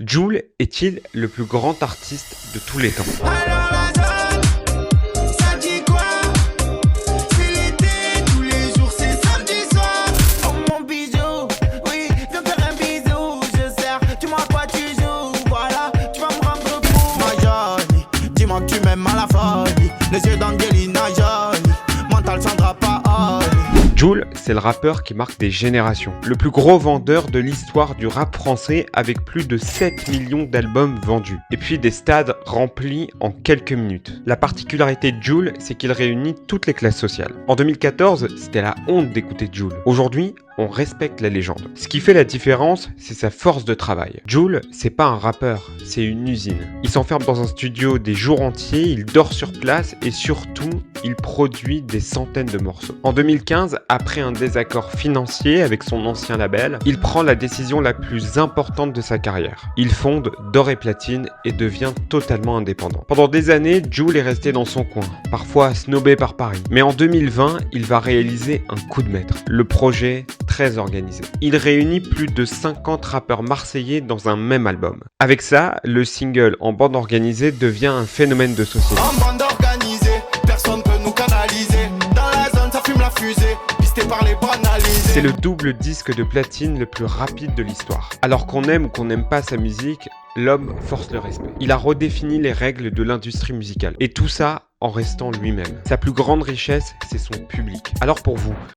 Jul est-il le plus grand artiste de tous les temps? Alors la zone, ça dit quoi? C'est l'été, tous les jours c'est samedi soir. Oh mon bijou, oui, viens faire un bisou. Je sers, dis-moi quoi tu joues. Voilà, tu vas me rendre fou. Ma jolie, dis-moi que tu m'aimes à la folie. Les yeux d'Angelina Jolie, mental Sandra Paoli. Jul, c'est le rappeur qui marque des générations. Le plus gros vendeur de l'histoire du rap français avec plus de 7 millions d'albums vendus. Et puis des stades remplis en quelques minutes. La particularité de Jul, c'est qu'il réunit toutes les classes sociales. En 2014, c'était la honte d'écouter Jul. Aujourd'hui, on respecte la légende. Ce qui fait la différence, c'est sa force de travail. Jul, c'est pas un rappeur, c'est une usine. Il s'enferme dans un studio des jours entiers, il dort sur place et surtout, il produit des centaines de morceaux. En 2015, après un désaccord financier avec son ancien label, il prend la décision la plus importante de sa carrière. Il fonde D'Or et Platine et devient totalement indépendant. Pendant des années, Jul est resté dans son coin, parfois snobé par Paris. Mais en 2020, il va réaliser un coup de maître. Le projet très organisé. Il réunit plus de 50 rappeurs marseillais dans un même album. Avec ça, le single En bande organisée devient un phénomène de société. En bande organisée, personne peut nous canaliser. Dans la zone, ça fume la fusée, pisté par les banalisés. C'est le double disque de platine le plus rapide de l'histoire. Alors qu'on aime ou qu'on n'aime pas sa musique, l'homme force le respect. Il a redéfini les règles de l'industrie musicale. Et tout ça en restant lui-même. Sa plus grande richesse, c'est son public. Alors pour vous,